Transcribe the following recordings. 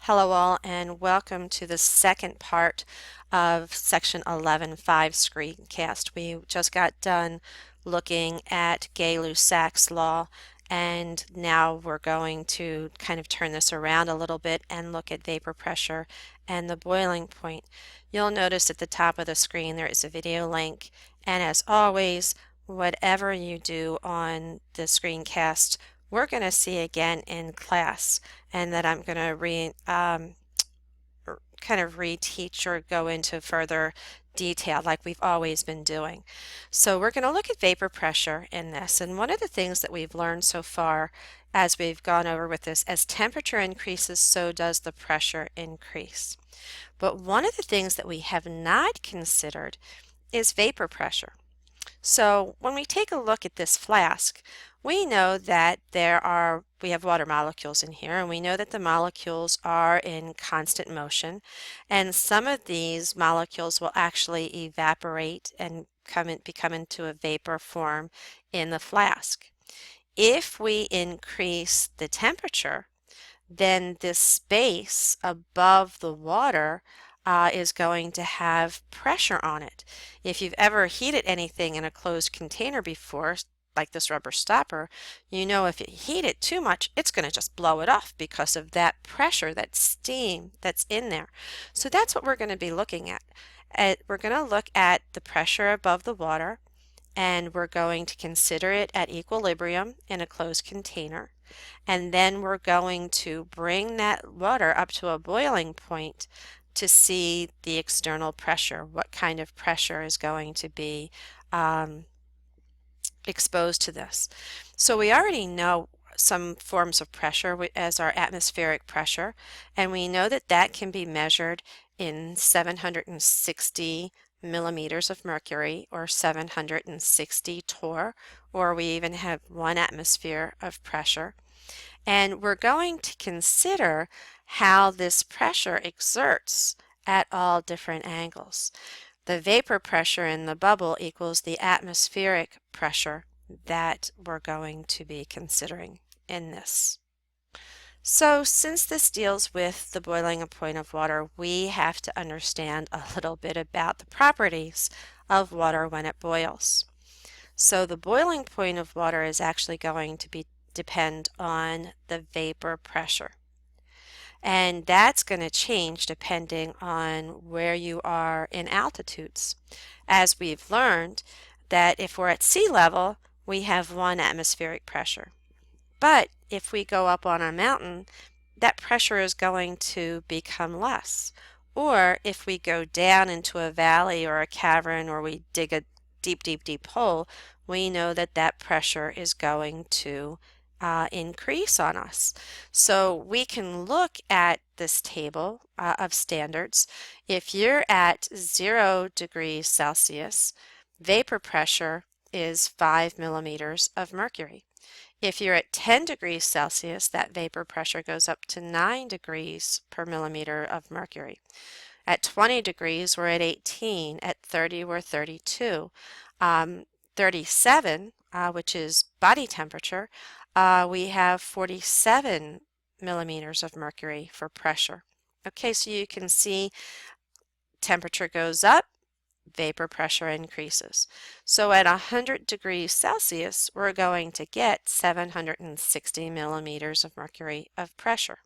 Hello all and welcome to the second part of section 11.5 screencast. We just got done looking at Gay-Lussac's law, and now we're going to kind of turn this around a little bit and look at vapor pressure and the boiling point. You'll notice at the top of the screen there is a video link, and as always, whatever you do on the screencast, we're going to see again in class, and that I'm going to kind of reteach or go into further detail like we've always been doing. So we're going to look at vapor pressure in this, and one of the things that we've learned so far as we've gone over with this, as temperature increases, so does the pressure increase. But one of the things that we have not considered is vapor pressure. So when we take a look at this flask, we know that we have water molecules in here, and we know that the molecules are in constant motion, and some of these molecules will actually evaporate and become into a vapor form in the flask. If we increase the temperature, then this space above the water is going to have pressure on it. If you've ever heated anything in a closed container before, like this rubber stopper, you know if you heat it too much, it's going to just blow it off because of that pressure, that steam that's in there. So that's what we're going to be looking at. We're going to look at the pressure above the water, and we're going to consider it at equilibrium in a closed container. And then we're going to bring that water up to a boiling point to see the external pressure, what kind of pressure is going to be exposed to this. So we already know some forms of pressure as our atmospheric pressure, and we know that that can be measured in 760 millimeters of mercury, or 760 torr, or we even have 1 atmosphere of pressure. And we're going to consider how this pressure exerts at all different angles. The vapor pressure in the bubble equals the atmospheric pressure that we're going to be considering in this. So since this deals with the boiling point of water, we have to understand a little bit about the properties of water when it boils. So the boiling point of water is actually going to depend on the vapor pressure. And that's going to change depending on where you are in altitudes. As we've learned that if we're at sea level, we have 1 atmospheric pressure. But if we go up on a mountain, that pressure is going to become less. Or if we go down into a valley or a cavern, or we dig a deep hole, we know that that pressure is going to increase on us. So we can look at this table of standards. If you're at 0 degrees Celsius, vapor pressure is 5 millimeters of mercury. If you're at 10 degrees Celsius, that vapor pressure goes up to 9 degrees per millimeter of mercury. At 20 degrees, we're at 18. At 30, we're 32. 37, which is body temperature, we have 47 millimeters of mercury for pressure. Okay, so you can see temperature goes up, vapor pressure increases. So at 100 degrees Celsius, we're going to get 760 millimeters of mercury of pressure.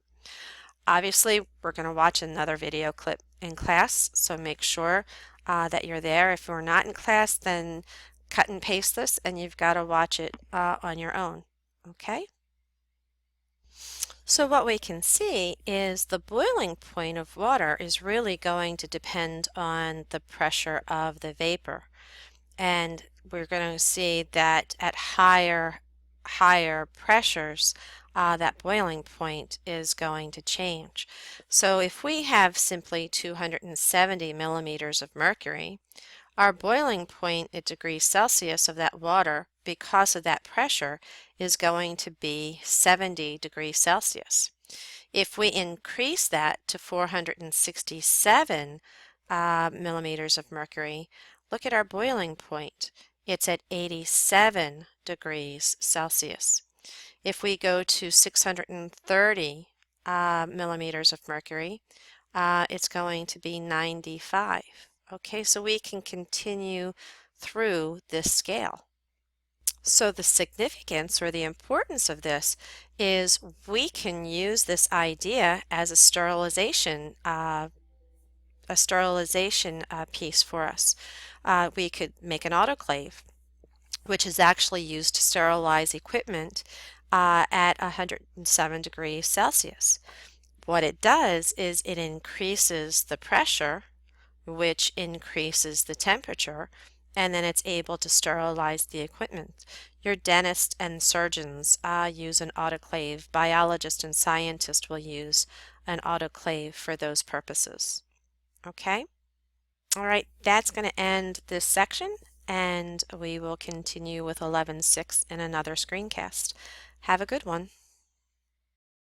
Obviously, we're going to watch another video clip in class, so make sure that you're there. If we're not in class, then cut and paste this, and you've got to watch it on your own. Okay? So what we can see is the boiling point of water is really going to depend on the pressure of the vapor. And we're going to see that at higher pressures, that boiling point is going to change. So if we have simply 270 millimeters of mercury, our boiling point at degrees Celsius of that water, because of that pressure, is going to be 70 degrees Celsius. If we increase that to 467 millimeters of mercury, look at our boiling point. It's at 87 degrees Celsius. If we go to 630 millimeters of mercury, it's going to be 95. Okay, so we can continue through this scale. So the significance or the importance of this is we can use this idea as a sterilization piece for us. We could make an autoclave, which is actually used to sterilize equipment at 107 degrees Celsius. What it does is it increases the pressure, which increases the temperature, and then it's able to sterilize the equipment. Your dentist and surgeons use an autoclave. Biologists and scientists will use an autoclave for those purposes. Okay? All right, that's going to end this section, and we will continue with 11.6 in another screencast. Have a good one.